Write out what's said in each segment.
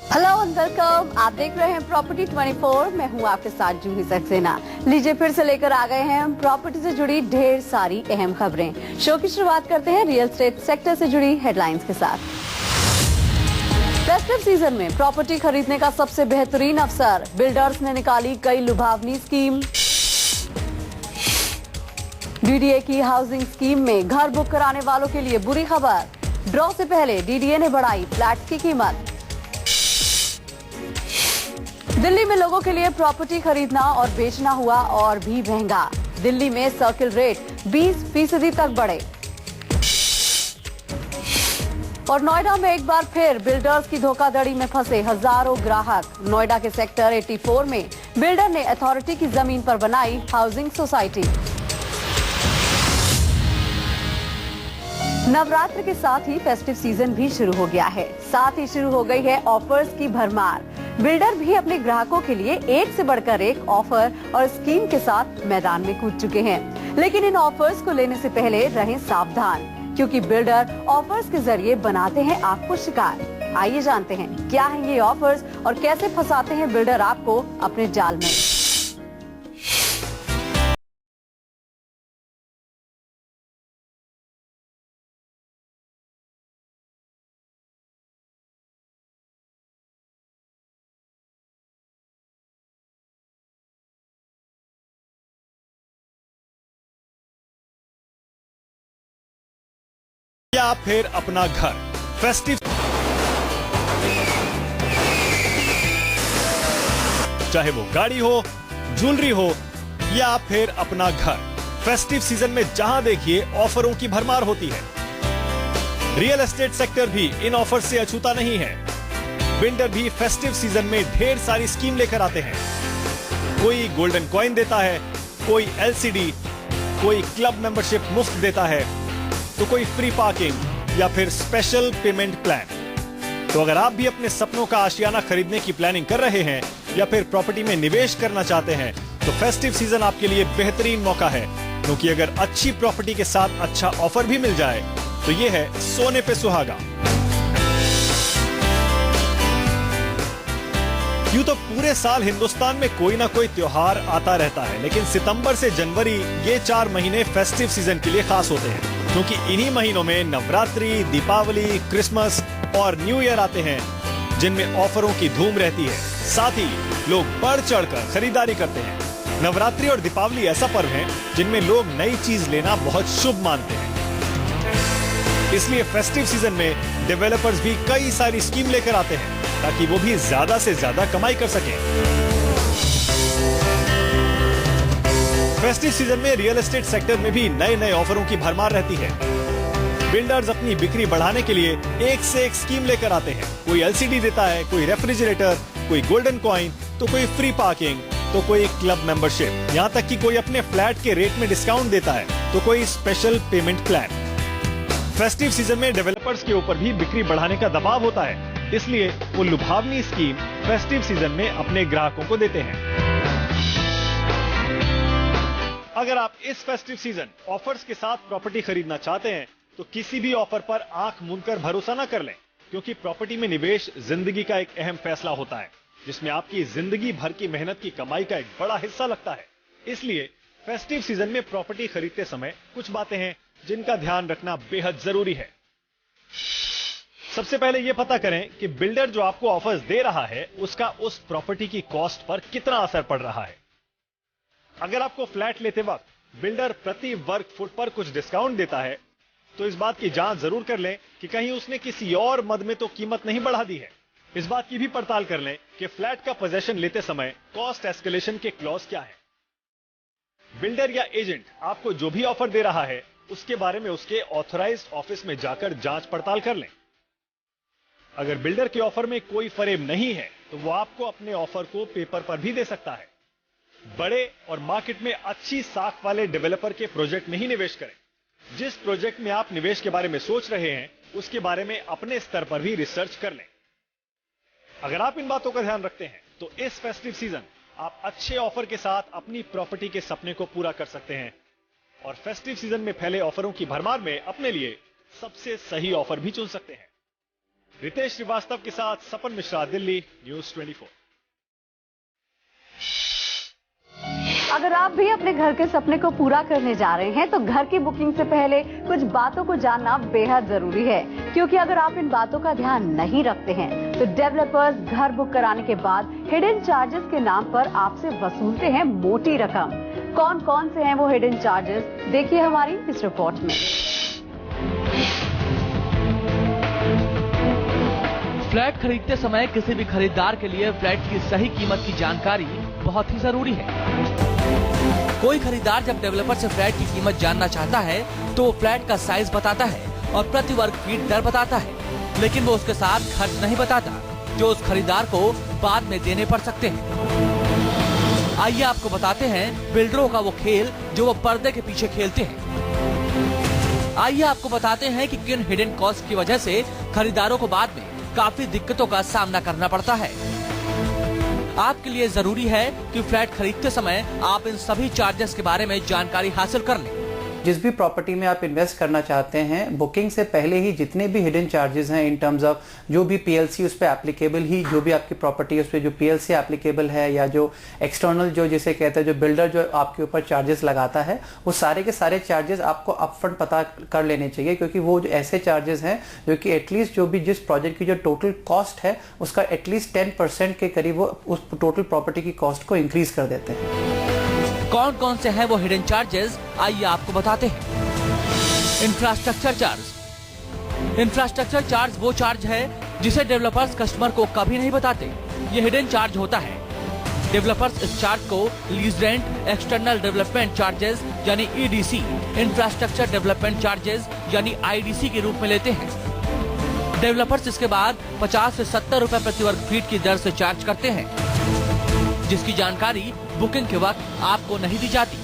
Hello and welcome. आप देख रहे हैं प्रॉपर्टी 24। मैं हूं आपके साथ जूही सक्सेना। लीजिए फिर से लेकर आ गए हैं प्रॉपर्टी से जुड़ी ढेर सारी अहम खबरें। शो की शुरुआत करते हैं रियल एस्टेट सेक्टर से जुड़ी हेडलाइंस के साथ। फेस्टिव सीजन में प्रॉपर्टी खरीदने का सबसे बेहतरीन अवसर, बिल्डर्स ने निकाली कई लुभावनी स्कीम। डीडीए की हाउसिंग स्कीम में घर बुक कराने वालों के लिए बुरी खबर, ड्रॉ से पहले डीडीए ने बढ़ाई फ्लैट की कीमत। दिल्ली में लोगों के लिए प्रॉपर्टी खरीदना और बेचना हुआ और भी महंगा। दिल्ली में सर्किल रेट 20% तक बढ़े। और नोएडा में एक बार फिर बिल्डर्स की धोखाधड़ी में फंसे हजारों ग्राहक। नोएडा के सेक्टर 84 में बिल्डर ने अथॉरिटी की जमीन पर बनाई हाउसिंग सोसाइटी। नवरात्र के साथ ही फेस्टिव सीजन भी शुरू हो गया है। साथ ही शुरू हो गई है ऑफर्स की भरमार। बिल्डर भी अपने ग्राहकों के लिए एक से बढ़कर एक ऑफर और स्कीम के साथ मैदान में कूद चुके हैं। लेकिन इन ऑफर्स को लेने से पहले रहें सावधान, क्योंकि बिल्डर ऑफर्स के जरिए बनाते हैं आपको शिकार। आइए जानते हैं क्या है ये ऑफर्स और कैसे फंसाते हैं बिल्डर आपको अपने जाल में। या फिर अपना घर फेस्टिव, चाहे वो गाड़ी हो, ज्वेलरी हो या फिर अपना घर, फेस्टिव सीजन में जहां देखिए ऑफरों की भरमार होती है। रियल एस्टेट सेक्टर भी इन ऑफर से अछूता नहीं है। बिल्डर भी फेस्टिव सीजन में ढेर सारी स्कीम लेकर आते हैं। कोई गोल्डन कॉइन देता है, कोई एलसीडी, कोई क्लब मेंबरशिप मुफ्त देता है, तो कोई फ्री पार्किंग या फिर स्पेशल पेमेंट प्लान। तो अगर आप भी अपने सपनों का आशियाना खरीदने की प्लानिंग कर रहे हैं या फिर प्रॉपर्टी में निवेश करना चाहते हैं, तो फेस्टिव सीजन आपके लिए बेहतरीन मौका है। क्योंकि अगर अच्छी प्रॉपर्टी के साथ अच्छा ऑफर भी मिल जाए तो ये है सोने पे सुहागा। यूं तो पूरे साल हिंदुस्तान में कोई ना कोई त्योहार आता रहता है, लेकिन सितंबर से जनवरी ये 4 महीने फेस्टिव सीजन के लिए खास होते हैं। क्योंकि इन्हीं महीनों में नवरात्रि, दीपावली, क्रिसमस और न्यू ईयर आते हैं, जिनमें ऑफरों की धूम रहती है। साथ ही लोग बढ़ चढ़कर खरीदारी करते हैं। नवरात्रि और दीपावली ऐसा पर्व है जिनमें लोग नई चीज लेना बहुत शुभ मानते हैं। इसलिए फेस्टिव सीजन में डेवलपर्स भी कई सारी स्कीम लेकर आते हैं ताकि वो भी ज्यादा से ज्यादा कमाई कर सकें। फेस्टिव सीजन में रियल एस्टेट सेक्टर में भी नए नए ऑफरों की भरमार रहती है। बिल्डर्स अपनी बिक्री बढ़ाने के लिए एक से एक स्कीम लेकर आते हैं। कोई एलसीडी देता है, कोई रेफ्रिजरेटर, कोई गोल्डन कॉइन, तो कोई फ्री पार्किंग, तो कोई क्लब मेंबरशिप, यहाँ तक कि कोई अपने फ्लैट के रेट में डिस्काउंट देता है, तो कोई special payment plan. Festive season में डेवलपर्स के ऊपर भी बिक्री बढ़ाने का दबाव होता है, इसलिए वो लुभावनी स्कीम फेस्टिव सीजन में अपने ग्राहकों को देते हैं। अगर आप इस फेस्टिव सीजन ऑफर्स के साथ प्रॉपर्टी खरीदना चाहते हैं तो किसी भी ऑफर पर आंख मूंद कर भरोसा न कर लें, क्योंकि प्रॉपर्टी में निवेश जिंदगी का एक अहम फैसला होता है, जिसमें आपकी जिंदगी भर की मेहनत की कमाई का एक बड़ा हिस्सा लगता है। इसलिए फेस्टिव सीजन में प्रॉपर्टी खरीदते समय कुछ बातें हैं जिनका ध्यान रखना बेहद जरूरी है। सबसे पहले यह पता करें कि बिल्डर जो आपको ऑफर्स दे रहा है उसका उस प्रॉपर्टी की कॉस्ट पर कितना असर पड़ रहा है। अगर आपको फ्लैट लेते वक्त बिल्डर प्रति वर्ग फुट पर कुछ डिस्काउंट देता है, तो इस बात की जांच जरूर कर लें कि कहीं उसने किसी और मद में तो कीमत नहीं बढ़ा दी है। इस बात की भी पड़ताल कर लें कि फ्लैट का पोजेशन लेते समय कॉस्ट एस्केलेशन के क्लॉज क्या है। बिल्डर या एजेंट आपको जो भी ऑफर दे रहा है उसके बारे में उसके ऑथराइज्ड ऑफिस में जाकर जांच पड़ताल कर लें। अगर बिल्डर के ऑफर में कोई फरेब नहीं है तो वो आपको अपने ऑफर को पेपर पर भी दे सकता है। बड़े और मार्केट में अच्छी साख वाले डेवलपर के प्रोजेक्ट में ही निवेश करें। जिस प्रोजेक्ट में आप निवेश के बारे में सोच रहे हैं उसके बारे में अपने स्तर पर भी रिसर्च कर लें। अगर आप इन बातों का ध्यान रखते हैं तो इस फेस्टिव सीजन आप अच्छे ऑफर के साथ अपनी प्रॉपर्टी के सपने को पूरा कर सकते हैं और फेस्टिव सीजन में फैले ऑफरों की भरमार में अपने लिए सबसे सही ऑफर भी चुन सकते हैं। रितेश श्रीवास्तव के साथ सपन मिश्रा, दिल्ली, न्यूज़ 24। अगर आप भी अपने घर के सपने को पूरा करने जा रहे हैं तो घर की बुकिंग से पहले कुछ बातों को जानना बेहद जरूरी है, क्योंकि अगर आप इन बातों का ध्यान नहीं रखते हैं तो डेवलपर्स घर बुक कराने के बाद हिडन चार्जेस के नाम पर आपसे वसूलते हैं मोटी रकम। कौन कौन से हैं वो हिडन चार्जेस, देखिए हमारी इस रिपोर्ट में। फ्लैट खरीदते समय किसी भी खरीदार के लिए फ्लैट की सही कीमत की जानकारी बहुत ही जरूरी है। कोई खरीदार जब डेवलपर से फ्लैट की कीमत जानना चाहता है तो वो फ्लैट का साइज बताता है और प्रति वर्ग फीट दर बताता है, लेकिन वो उसके साथ खर्च नहीं बताता जो उस खरीदार को बाद में देने पड़ सकते हैं। आइए आपको बताते हैं बिल्डरों का वो खेल जो वो पर्दे के पीछे खेलते हैं। आइए आपको बताते हैं कि किन हिडन कॉस्ट की वजह से खरीदारों को बाद में काफी दिक्कतों का सामना करना पड़ता है। आपके लिए जरूरी है कि फ्लैट खरीदते समय आप इन सभी चार्जेस के बारे में जानकारी हासिल कर लें। जिस भी प्रॉपर्टी में आप इन्वेस्ट करना चाहते हैं, बुकिंग से पहले ही जितने भी हिडन चार्जेस हैं इन टर्म्स ऑफ जो भी पीएलसी उस पर एप्लीकेबल ही, जो भी आपकी प्रॉपर्टी है उस पर जो पीएलसी एप्लीकेबल है या जो एक्सटर्नल जो जिसे कहते हैं जो बिल्डर जो आपके ऊपर चार्जेस लगाता है, वो सारे के सारे चार्जेस आपको अपफ्रंट पता कर लेने चाहिए, क्योंकि वो जो ऐसे चार्जेस हैं जो कि एटलीस्ट जो भी जिस प्रोजेक्ट की जो टोटल कॉस्ट है उसका एटलीस्ट 10% के करीब वो उस टोटल प्रॉपर्टी की कॉस्ट को इंक्रीज कर देते हैं। कौन कौन से हैं वो हिडन चार्जेस, आइए आपको बताते हैं। Infrastructure charge. इंफ्रास्ट्रक्चर चार्ज वो चार्ज है जिसे डेवलपर्स कस्टमर को कभी नहीं बताते। ये हिडन चार्ज होता है। डेवलपर्स इस चार्ज को lease rent, external development charges यानी ईडीसी, इंफ्रास्ट्रक्चर डेवलपमेंट चार्जेस यानी आईडीसी के रूप में लेते हैं। डेवलपर्स इसके बाद 50 से 70 रुपए प्रति वर्ग फीट की दर से चार्ज करते हैं, जिसकी जानकारी बुकिंग के वक्त आपको नहीं दी जाती।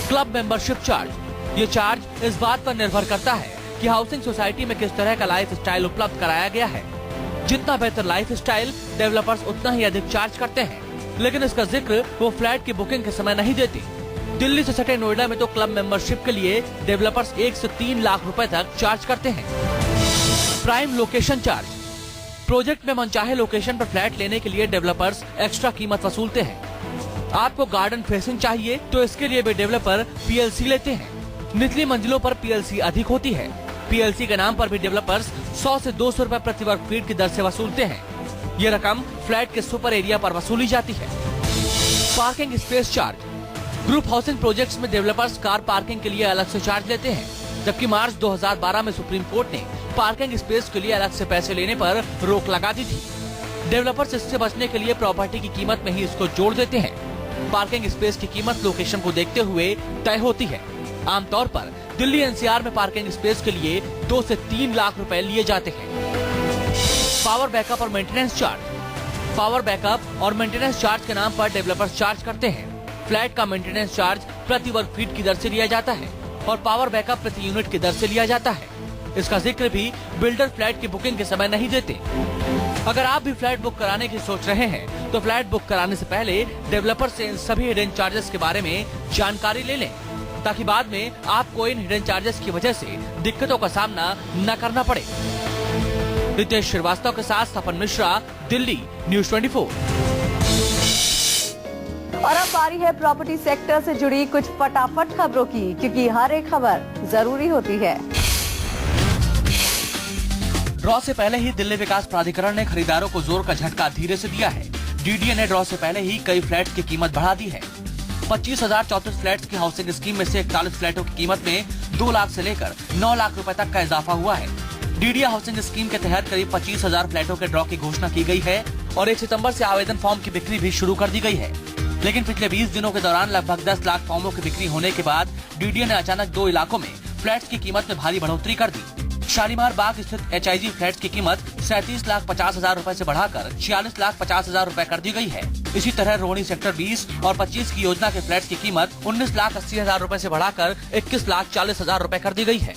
Club membership charge. ये चार्ज इस बात पर निर्भर करता है कि हाउसिंग सोसाइटी में किस तरह का लाइफ स्टाइल उपलब्ध कराया गया है। जितना बेहतर लाइफ स्टाइल, डेवलपर्स उतना ही अधिक चार्ज करते हैं, लेकिन इसका जिक्र वो फ्लैट की बुकिंग के समय नहीं देते। दिल्ली से सटे नोएडा में तो क्लब मेंबरशिप के लिए डेवलपर्स 1 से 3 लाख रुपए तक चार्ज करते हैं। Prime location charge. प्रोजेक्ट में मनचाहे लोकेशन पर फ्लैट लेने के लिए डेवलपर्स एक्स्ट्रा कीमत वसूलते हैं। आपको गार्डन फेसिंग चाहिए तो इसके लिए भी डेवलपर पीएलसी लेते हैं। निचली मंजिलों पर पीएलसी अधिक होती है। पीएलसी के नाम पर भी डेवलपर्स 100 से 200 रुपए प्रति वर्ग फीट की दर से वसूलते हैं। ये रकम फ्लैट के सुपर एरिया पर वसूली जाती है। Parking space charge. Group housing projects में डेवलपर्स कार पार्किंग के लिए अलग से चार्ज लेते हैं, जबकि मार्च 2012 में सुप्रीम कोर्ट ने पार्किंग स्पेस के लिए अलग से पैसे लेने पर रोक लगा दी थी। डेवलपर्स इससे बचने के लिए प्रॉपर्टी की कीमत में ही इसको जोड़ देते हैं। पार्किंग स्पेस की कीमत लोकेशन को देखते हुए तय होती है। आमतौर पर दिल्ली एनसीआर में पार्किंग स्पेस के लिए 2 से 3 लाख रुपए लिए जाते हैं। पावर बैकअप और मेंटेनेंस चार्ज। पावर बैकअप और मेंटेनेंस चार्ज के नाम पर डेवलपर्स चार्ज करते हैं। फ्लैट का मेंटेनेंस चार्ज प्रति वर्ग फीट की दर से लिया जाता है और पावर बैकअप प्रति यूनिट की दर से लिया जाता है। इसका जिक्र भी बिल्डर फ्लैट की बुकिंग के समय नहीं देते। अगर आप भी फ्लैट बुक कराने की सोच रहे हैं तो फ्लैट बुक कराने से पहले डेवलपर से इन सभी हिडन चार्जेस के बारे में जानकारी ले लें, ताकि बाद में आपको इन हिडन चार्जेस की वजह से दिक्कतों का सामना न करना पड़े। रितेश श्रीवास्तव के साथ सपन मिश्रा, दिल्ली, न्यूज़ 24। और अब बारी है प्रॉपर्टी सेक्टर से जुड़ी कुछ फटाफट खबरों की, क्योंकि हर एक खबर जरूरी होती है। ड्रॉ से पहले ही दिल्ली विकास प्राधिकरण ने खरीदारों को जोर का झटका धीरे से दिया है। डीडीए ने ड्रॉ से पहले ही कई फ्लैट्स की कीमत बढ़ा दी है। 25,034 फ्लैट्स की हाउसिंग स्कीम में से 41 फ्लैटों की कीमत में 2 लाख से लेकर 9 लाख रुपए तक का इजाफा हुआ है। डीडीए हाउसिंग स्कीम के तहत करीब 25,000 फ्लैटों के ड्रॉ की घोषणा की गई है और 1 सितंबर से आवेदन फॉर्म की बिक्री भी शुरू कर दी गई है। लेकिन पिछले 20 दिनों के दौरान लगभग 10 लाख फॉर्मों की बिक्री होने के बाद डीडीए ने अचानक 2 इलाकों में फ्लैट्स की कीमत में भारी बढ़ोतरी कर दी। शालीमार बाग स्थित HIG फ्लैट्स की कीमत 37,50,000 रुपए से बढ़ाकर 46,50,000 रुपए कर दी गई है। इसी तरह रोहिणी सेक्टर 20 और 25 की योजना के फ्लैट्स की कीमत 19,80,000 रुपए से बढ़ाकर 21,40,000 रुपए कर दी गई है।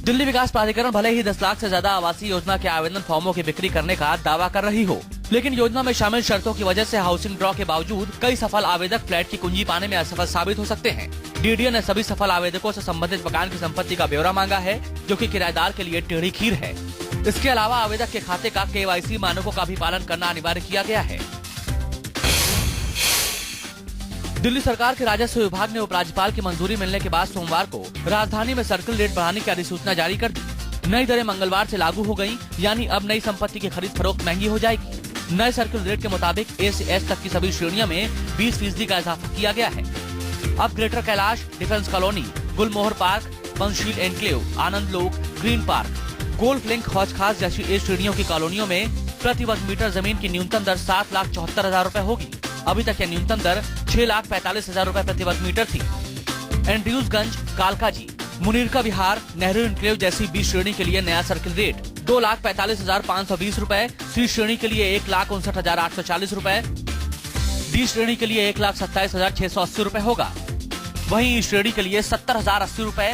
दिल्ली विकास प्राधिकरण भले ही 10 लाख से ज्यादा आवासीय योजना के आवेदन फॉर्मों की बिक्री करने का दावा कर रही हो, लेकिन योजना में शामिल शर्तों की वजह से हाउसिंग ड्रॉ के बावजूद कई सफल आवेदक फ्लैट की कुंजी पाने में असफल साबित हो सकते हैं। डीडीए ने सभी सफल आवेदकों से संबंधित मकान की संपत्ति का ब्यौरा मांगा है, जो कि किराएदार के लिए टेढ़ी खीर है। इसके अलावा आवेदक के खाते का KYC मानकों का भी पालन करना अनिवार्य किया गया है। दिल्ली सरकार के राजस्व विभाग ने उपराज्यपाल की मंजूरी मिलने के बाद सोमवार को राजधानी में सर्किल रेट बढ़ाने की अधिसूचना जारी कर दी। नई दरें मंगलवार से लागू हो गयी, यानी अब नई संपत्ति की खरीद फरोख्त महंगी हो जाएगी। नए सर्किल रेट के मुताबिक A से S तक की सभी श्रेणियों में 20% का इजाफा किया गया है। अब ग्रेटर कैलाश, डिफेंस कॉलोनी, गुलमोहर पार्क, पंचशील एनक्लेव, आनंद लोक, ग्रीन पार्क, गोल्फ लिंक, हौज खास जैसी A श्रेणियों की कॉलोनियों में प्रति वर्ग मीटर जमीन की न्यूनतम दर 7,74,000 रूपए होगी। अभी तक यह न्यूनतम दर 6,45,000 रूपए प्रति वर्ग मीटर थी। एंड्रयूजगंज, कालकाजी, मुनीरका विहार, नेहरू एनक्लेव जैसी B श्रेणी के लिए नया सर्किल रेट 2,45,520 रूपए, C श्रेणी के लिए 1,59,840 रूपए, D श्रेणी के लिए 1,27,680 रूपए होगा। वहीं E श्रेणी के लिए 70,080 रूपए,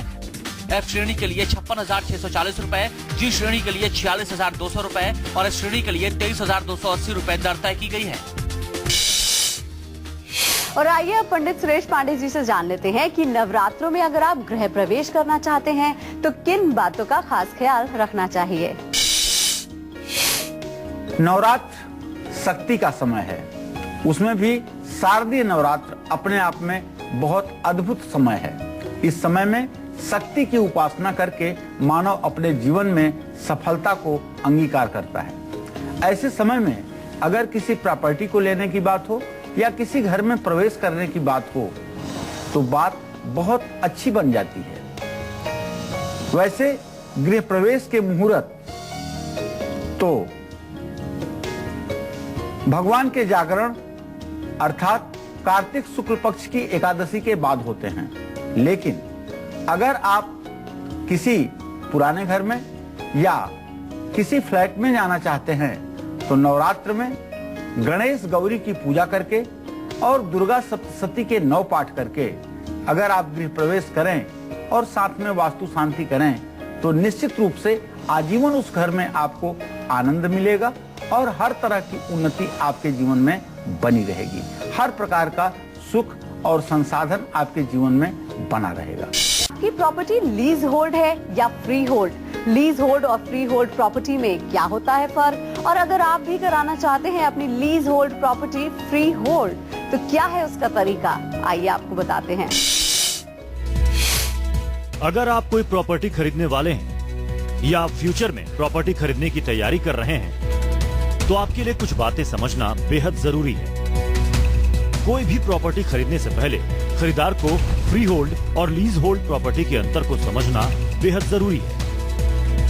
F श्रेणी के लिए 56,640 रूपए, G श्रेणी के लिए 46,200 रूपए और S श्रेणी के लिए 23,280 रूपए दर तय की गई है। और आइए अब पंडित सुरेश पांडे जी से जान लेते हैं कि नवरात्रों में अगर आप गृह प्रवेश करना चाहते हैं तो किन बातों का खास ख्याल रखना चाहिए। नवरात्र शक्ति का समय है, उसमें भी शारदीय नवरात्र अपने आप में बहुत अद्भुत समय है। इस समय में शक्ति की उपासना करके मानव अपने जीवन में सफलता को अंगीकार करता है। ऐसे समय में अगर किसी प्रॉपर्टी को लेने की बात हो या किसी घर में प्रवेश करने की बात हो तो बात बहुत अच्छी बन जाती है। वैसे गृह प्रवेश के मुहूर्त तो भगवान के जागरण अर्थात कार्तिक शुक्ल पक्ष की एकादशी के बाद होते हैं, लेकिन अगर आप किसी पुराने घर में या किसी फ्लैट में जाना चाहते हैं तो नवरात्र में गणेश गौरी की पूजा करके और दुर्गा सप्तशती के 9 पाठ करके अगर आप गृह प्रवेश करें और साथ में वास्तु शांति करें तो निश्चित रूप से आजीवन उस घर में आपको आनंद मिलेगा और हर तरह की उन्नति आपके जीवन में बनी रहेगी। हर प्रकार का सुख और संसाधन आपके जीवन में बना रहेगा। आपकी प्रॉपर्टी लीज होल्ड है या फ्री होल्ड? लीज होल्ड और फ्री होल्ड प्रॉपर्टी में क्या होता है फर्क? और अगर आप भी कराना चाहते हैं अपनी lease hold property free hold तो क्या है उसका तरीका, आइए आपको बताते हैं। अगर आप कोई प्रॉपर्टी खरीदने वाले हैं या आप फ्यूचर में प्रॉपर्टी खरीदने की तैयारी कर रहे हैं तो आपके लिए कुछ बातें समझना बेहद जरूरी है। कोई भी प्रॉपर्टी खरीदने से पहले खरीदार को फ्री होल्ड और लीज होल्ड प्रॉपर्टी के अंतर को समझना बेहद जरूरी है।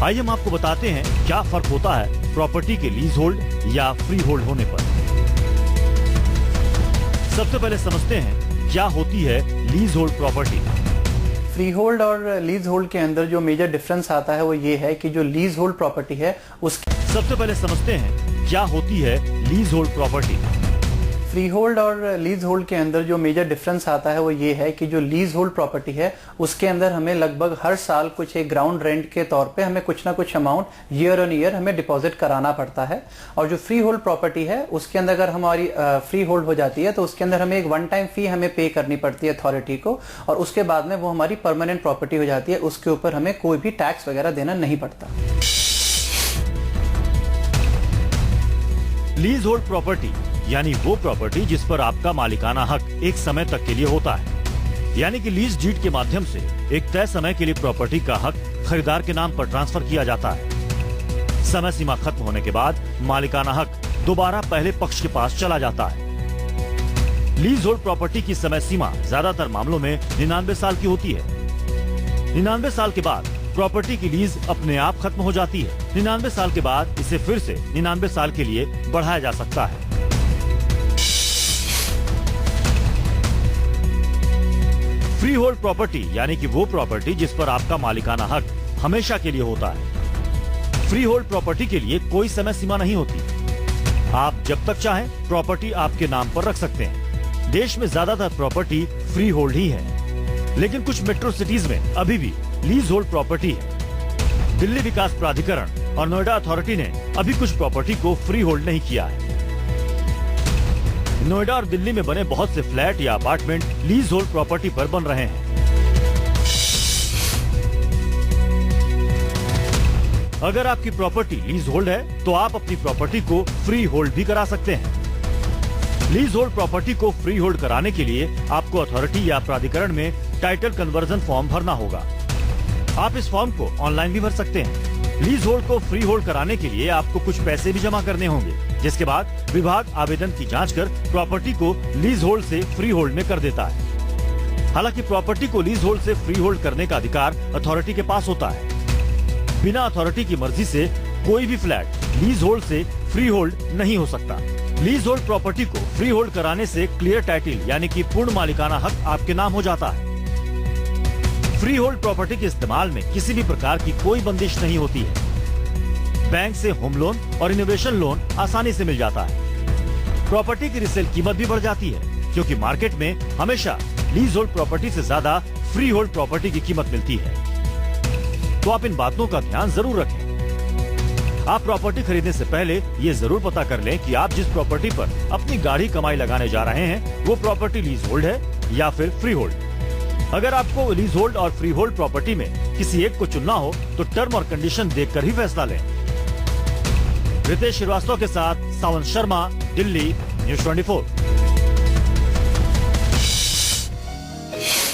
आइए हम आपको बताते हैं क्या फर्क होता है प्रॉपर्टी के लीज होल्ड या फ्री होल्ड होने पर। सबसे पहले समझते हैं क्या होती है lease hold property. Free hold और लीज होल्ड के अंदर जो मेजर डिफरेंस आता है वो ये है कि जो लीज होल्ड प्रॉपर्टी है उसकी सबसे पहले समझते हैं क्या होती है lease hold property. Free hold और लीज होल्ड के अंदर जो मेजर डिफरेंस आता है वो ये है कि जो लीज होल्ड प्रॉपर्टी है उसके अंदर हमें लगभग हर साल कुछ एक ग्राउंड रेंट के तौर पे हमें कुछ ना कुछ अमाउंट ईयर ऑन ईयर हमें डिपॉजिट कराना पड़ता है। और जो फ्री होल्ड प्रॉपर्टी है उसके अंदर अगर हमारी फ्री होल्ड हो जाती है तो उसके अंदर हमें एक वन टाइम फी हमें पे करनी पड़ती है अथॉरिटी को और उसके बाद में वो हमारी परमानेंट प्रॉपर्टी हो जाती है, उसके ऊपर हमें कोई भी टैक्स वगैरह देना नहीं पड़ता। लीज होल्ड प्रॉपर्टी यानी वो प्रॉपर्टी जिस पर आपका मालिकाना हक एक समय तक के लिए होता है, यानी कि लीज डीड के माध्यम से एक तय समय के लिए प्रॉपर्टी का हक खरीदार के नाम पर ट्रांसफर किया जाता है। समय सीमा खत्म होने के बाद मालिकाना हक दोबारा पहले पक्ष के पास चला जाता है। लीज होल्ड प्रॉपर्टी की समय सीमा ज्यादातर मामलों में 99 साल की होती है। 99 साल के बाद प्रॉपर्टी की लीज अपने आप खत्म हो जाती है। 99 साल के बाद इसे फिर से 99 साल के लिए बढ़ाया जा सकता है। फ्री होल्ड प्रॉपर्टी यानी कि वो प्रॉपर्टी जिस पर आपका मालिकाना हक हमेशा के लिए होता है। फ्री होल्ड प्रॉपर्टी के लिए कोई समय सीमा नहीं होती। आप जब तक चाहें प्रॉपर्टी आपके नाम पर रख सकते हैं। देश में ज्यादातर प्रॉपर्टी फ्री होल्ड ही है, लेकिन कुछ मेट्रो सिटीज में अभी भी लीज होल्ड प्रॉपर्टी है। दिल्ली विकास प्राधिकरण और नोएडा अथॉरिटी ने अभी कुछ प्रॉपर्टी को फ्री होल्ड नहीं किया है। नोएडा और दिल्ली में बने बहुत से फ्लैट या अपार्टमेंट लीज होल्ड प्रॉपर्टी पर बन रहे हैं। अगर आपकी प्रॉपर्टी लीज होल्ड है तो आप अपनी प्रॉपर्टी को फ्री होल्ड भी करा सकते हैं। लीज होल्ड प्रॉपर्टी को फ्री होल्ड कराने के लिए आपको अथॉरिटी या प्राधिकरण में टाइटल कन्वर्जन फॉर्म भरना होगा। आप इस फॉर्म को ऑनलाइन भी भर सकते हैं। लीज होल्ड को फ्री होल्ड कराने के लिए आपको कुछ पैसे भी जमा करने होंगे, जिसके बाद विभाग आवेदन की जांच कर प्रॉपर्टी को लीज होल्ड से फ्री होल्ड में कर देता है। हालांकि प्रॉपर्टी को लीज होल्ड से फ्री होल्ड करने का अधिकार अथॉरिटी के पास होता है। बिना अथॉरिटी की मर्जी से कोई भी फ्लैट लीज होल्ड से फ्री होल्ड नहीं हो सकता। लीज होल्ड प्रॉपर्टी को फ्री होल्ड कराने से क्लियर टाइटल यानी कि पूर्ण मालिकाना हक आपके नाम हो जाता है। फ्री होल्ड प्रॉपर्टी के इस्तेमाल में किसी भी प्रकार की कोई बंदिश नहीं होती है। बैंक से होम लोन और इनोवेशन लोन आसानी से मिल जाता है। प्रॉपर्टी की रिसेल कीमत भी बढ़ जाती है, क्योंकि मार्केट में हमेशा लीज होल्ड प्रॉपर्टी से ज्यादा फ्री होल्ड प्रॉपर्टी की कीमत मिलती है। तो आप इन बातों का ध्यान जरूर रखें। आप प्रॉपर्टी खरीदने से पहले ये जरूर पता कर लें कि आप जिस प्रॉपर्टी पर अपनी गाढ़ी कमाई लगाने जा रहे हैं वो प्रॉपर्टी लीज होल्ड है या फिर फ्री होल्ड। अगर आपको लीज होल्ड और फ्री होल्ड प्रॉपर्टी में किसी एक को चुनना हो तो टर्म और कंडीशन देखकर ही फैसला लें। रितेश श्रीवास्तव के साथ सावन शर्मा, दिल्ली, न्यूज़ 24।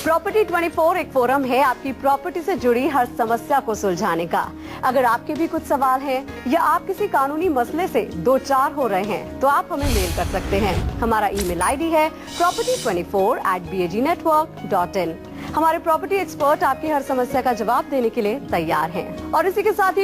प्रॉपर्टी 24 एक फोरम है आपकी प्रॉपर्टी से जुड़ी हर समस्या को सुलझाने का। अगर आपके भी कुछ सवाल हैं या आप किसी कानूनी मसले से दो चार हो रहे हैं तो आप हमें मेल कर सकते हैं। हमारा ईमेल आईडी है property24@bagnetwork.in। हमारे प्रॉपर्टी एक्सपर्ट आपकी हर समस्या का जवाब देने के लिए तैयार हैं। और इसी के साथ ही